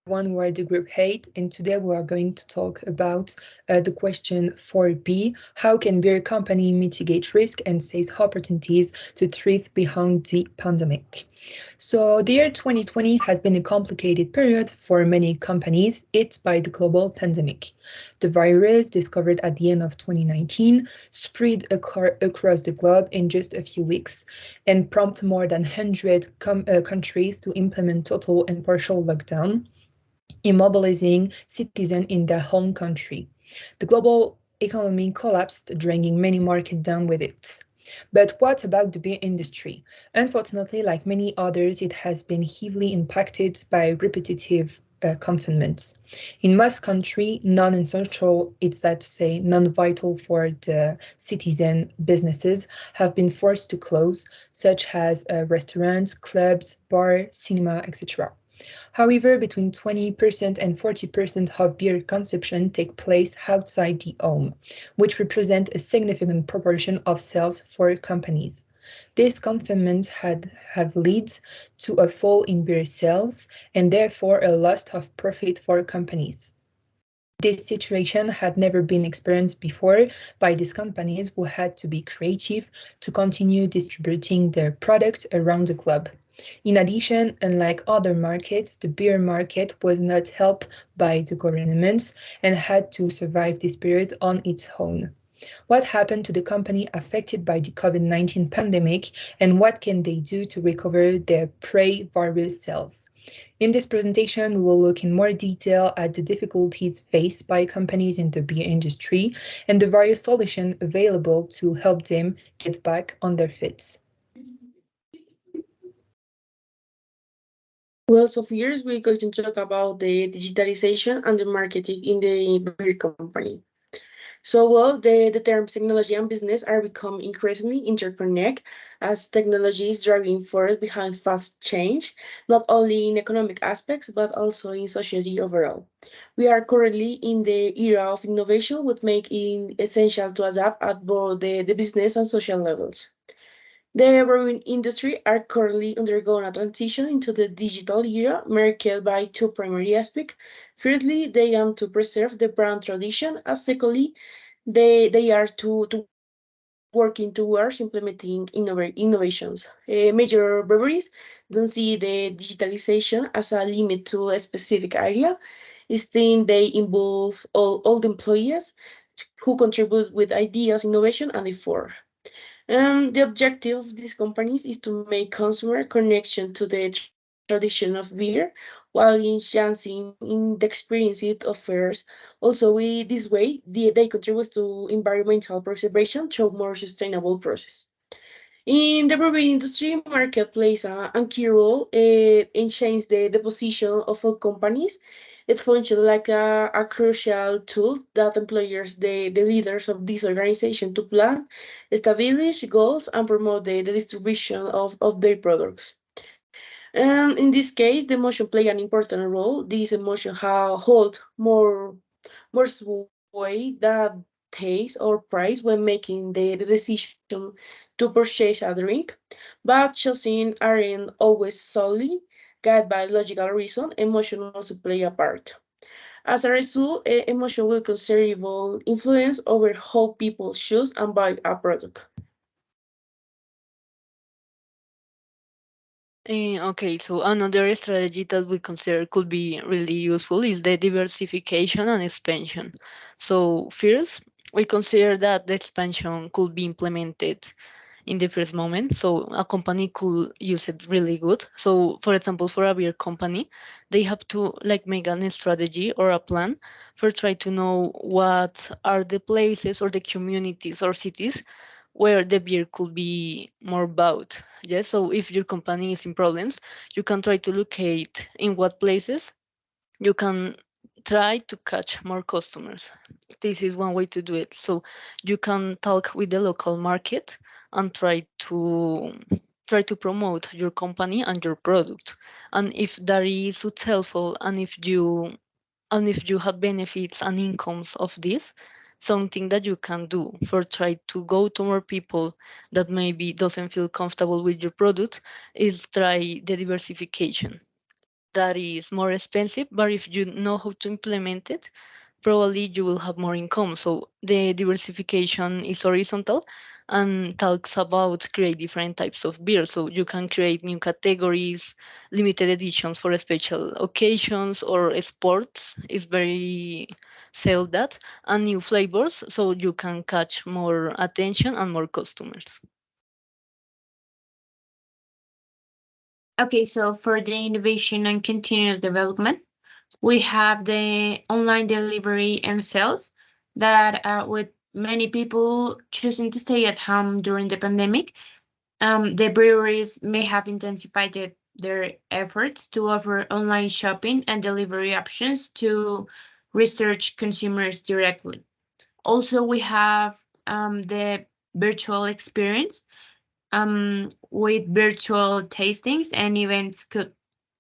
everyone, we're the group 8, and today we are going to talk about the question 4B: how can beer company mitigate risk and seize opportunities to thrive beyond the pandemic? So, the year 2020 has been a complicated period for many companies hit by the global pandemic. The virus, discovered at the end of 2019, spread across the globe in just a few weeks and prompted more than 100 countries to implement total and partial lockdown, immobilizing citizens in their home country. The global economy collapsed, dragging many markets down with it. But what about the beer industry? Unfortunately, like many others, it has been heavily impacted by repetitive confinements. In most countries, non-essential, it's that to say non-vital for the citizen businesses, have been forced to close, such as restaurants, clubs, bars, cinema, etc. However, between 20% and 40% of beer consumption take place outside the home, which represent a significant proportion of sales for companies. This confinement have led to a fall in beer sales and therefore a loss of profit for companies. This situation had never been experienced before by these companies who had to be creative to continue distributing their product around the globe. In addition, unlike other markets, the beer market was not helped by the governments and had to survive this period on its own. What happened to the company affected by the COVID-19 pandemic, and what can they do to recover their pre-virus sales? In this presentation, we will look in more detail at the difficulties faced by companies in the beer industry and the various solutions available to help them get back on their feet. Well, so first we're going to talk about the digitalization and the marketing in the beer company. The terms technology and business are becoming increasingly interconnected as technology is driving force behind fast change, not only in economic aspects, but also in society overall. We are currently in the era of innovation, which make it essential to adapt at both the business and social levels. The brewing industry are currently undergoing a transition into the digital era marked by two primary aspects. Firstly, they aim to preserve the brand tradition, and secondly, they are to working towards implementing innovations. Major breweries don't see the digitalization as a limit to a specific area. Instead, they involve all the employees who contribute with ideas, innovation, and effort. The objective of these companies is to make consumer connection to the tradition of beer while enhancing in the experience it offers. Also, this way, they contribute to environmental preservation through more sustainable process. In the brewing industry, market plays a key role in change the position of all companies. It functions like a crucial tool that employers, the leaders of this organization, to plan, establish goals, and promote the distribution of their products. And in this case, the emotion play an important role. This emotion hold more sway that taste or price when making the decision to purchase a drink, but choosing aren't always solely guided by logical reason. Emotion also play a part. As a result, emotion will considerable influence over how people choose and buy a product. Okay, so another strategy that we consider could be really useful is the diversification and expansion. So first, we consider that the expansion could be implemented in the first moment. So a company could use it really good. So for example, for a beer company, they have to like make a strategy or a plan for try to know what are the places or the communities or cities where the beer could be more bought. Yes, so if your company is in problems, you can try to locate in what places you can try to catch more customers. This is one way to do it. So you can talk with the local market and try to promote your company and your product. And if that is successful and if you have benefits and incomes of this, something that you can do for try to go to more people that maybe doesn't feel comfortable with your product is try the diversification. that is more expensive, but if you know how to implement it, probably you will have more income. So the diversification is horizontal and talks about create different types of beer. So you can create new categories, limited editions for special occasions or sports is very sell that, and new flavors so you can catch more attention and more customers. Okay, so for the innovation and continuous development, we have the online delivery and sales that with many people choosing to stay at home during the pandemic, the breweries may have intensified their efforts to offer online shopping and delivery options to research consumers directly. Also, we have the virtual experience with virtual tastings and events could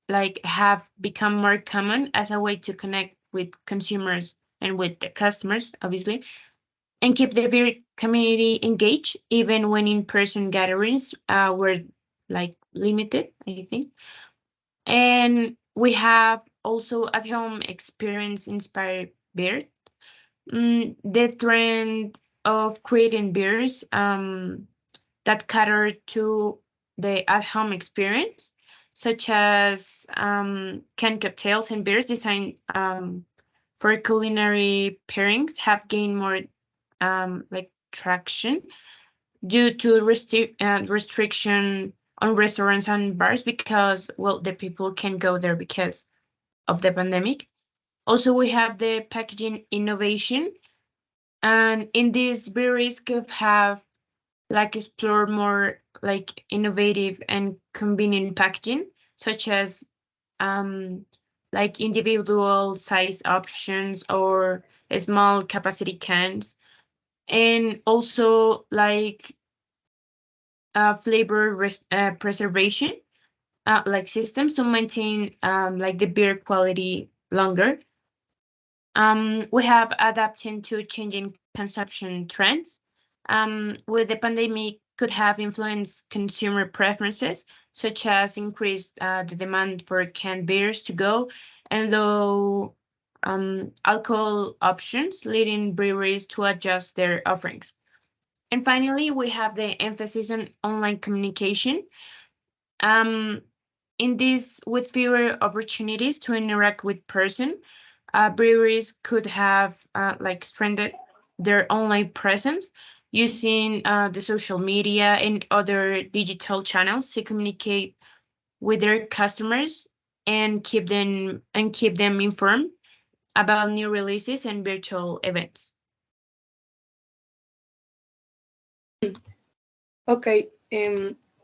like have become more common as a way to connect with consumers and with the customers, obviously, and keep the beer community engaged, even when in-person gatherings were like limited, I think. And we have also at-home experience inspired beer. The trend of creating beers that cater to the at-home experience, such as canned cocktails and beers designed for culinary pairings, have gained more like traction due to restriction on restaurants and bars because, well, the people can go there because of the pandemic. Also, we have the packaging innovation, and in this breweries could have like explore more like innovative and convenient packaging, such as um, like individual size options or small capacity cans, and also like flavor preservation like systems to maintain like the beer quality longer. We have adapting to changing consumption trends. With the pandemic, could have influenced consumer preferences, such as increased the demand for canned beers to go and low alcohol options, leading breweries to adjust their offerings. And finally, we have the emphasis on online communication. Um, in this, with fewer opportunities to interact with person, breweries could have like strengthened their online presence using the social media and other digital channels to communicate with their customers and keep them informed about new releases and virtual events. Okay,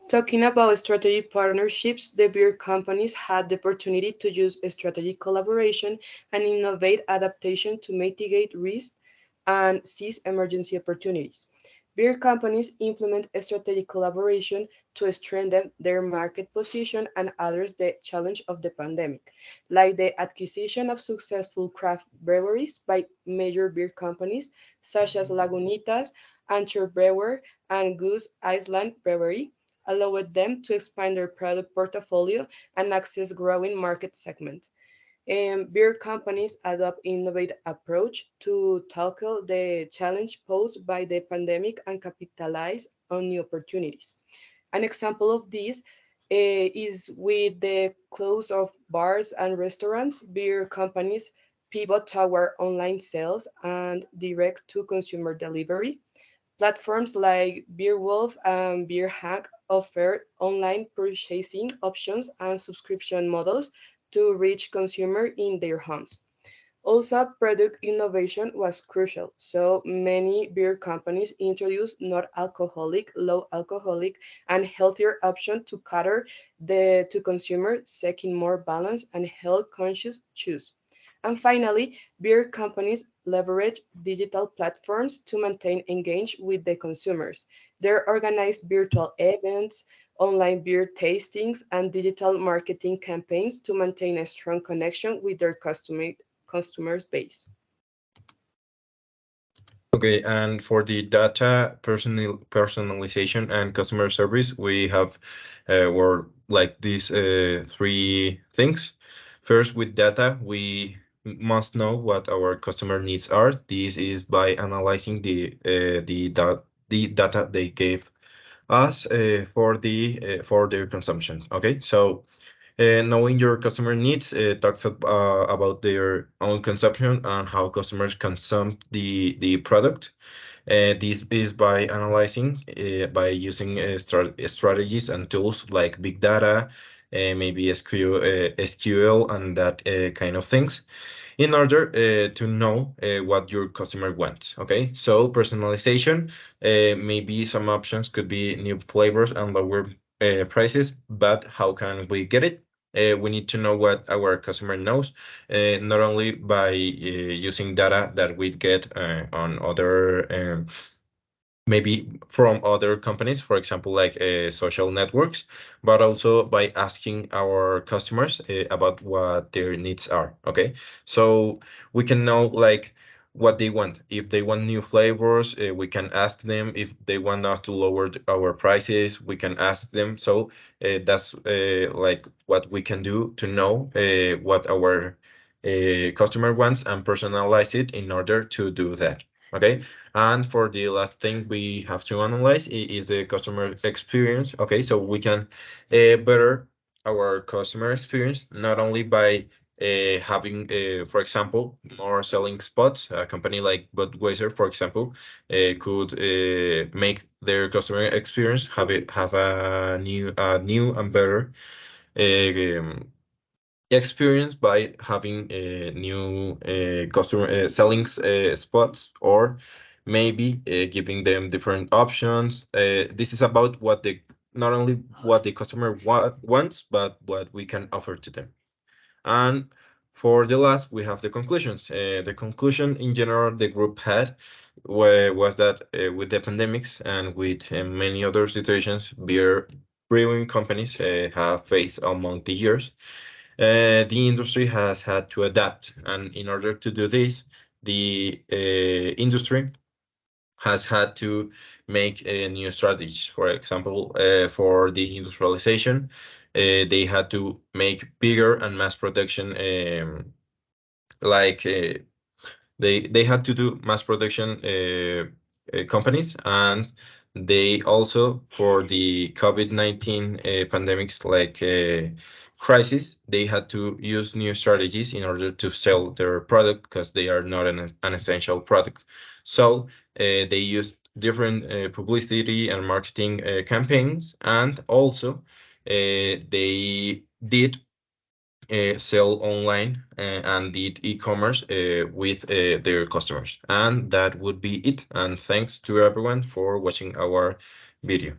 talking about strategic partnerships, the beer companies had the opportunity to use strategic collaboration and innovate adaptation to mitigate risk and seize emergency opportunities. Beer companies implement a strategic collaboration to strengthen their market position and address the challenge of the pandemic, like the acquisition of successful craft breweries by major beer companies such as Lagunitas, Anchor Brewer, and Goose Island Brewery, allowed them to expand their product portfolio and access growing market segments. And beer companies adopt innovative approach to tackle the challenge posed by the pandemic and capitalize on new opportunities. An example of this is with the close of bars and restaurants, beer companies pivot toward online sales and direct-to-consumer delivery. Platforms like Beerwolf and Beerhack offer online purchasing options and subscription models to reach consumers in their homes. Also, product innovation was crucial, so many beer companies introduced non-alcoholic, low-alcoholic, and healthier options to cater to consumers seeking more balance and health-conscious choose. And finally, beer companies leverage digital platforms to maintain engagement with the consumers. They organize virtual events, online beer tastings, and digital marketing campaigns to maintain a strong connection with their customers base. Okay, and for the data personalization and customer service, we have were like these three things. First, with data, we must know what our customer needs are. This is by analyzing the data they gave us for their consumption. Okay, so knowing your customer needs talks about their own consumption and how customers consume the product. This is by analyzing, by using strategies and tools like big data, maybe SQL and that kind of things, in order to know what your customer wants. Okay, so personalization, maybe some options could be new flavors and lower prices, but how can we get it? We need to know what our customer knows, not only by using data that we get on other maybe from other companies, for example, like social networks, but also by asking our customers about what their needs are. Okay, so we can know like what they want. If they want new flavors, we can ask them. If they want us to lower our prices, we can ask them. So that's like what we can do to know what our customer wants and personalize it in order to do that. Okay, and for the last thing we have to analyze is the customer experience. Okay, so we can better our customer experience not only by having, for example, more selling spots. A company like Budweiser, for example, could make their customer experience have a new and better um, experience by having new customer selling spots, or maybe giving them different options. This is about what the not only what the customer wants, but what we can offer to them. And for the last, we have the conclusions. The conclusion in general the group had was that with the pandemics and with many other situations beer brewing companies have faced among the years, the industry has had to adapt. And in order to do this, the industry has had to make new strategies. For example, for the industrialization, they had to make bigger and mass production, like they had to do mass production companies, and they also for the COVID-19 pandemics like crisis, they had to use new strategies in order to sell their product because they are not an essential product. So they used different publicity and marketing campaigns, and also they did sell online and did e-commerce with their customers. And that would be it. And thanks to everyone for watching our video.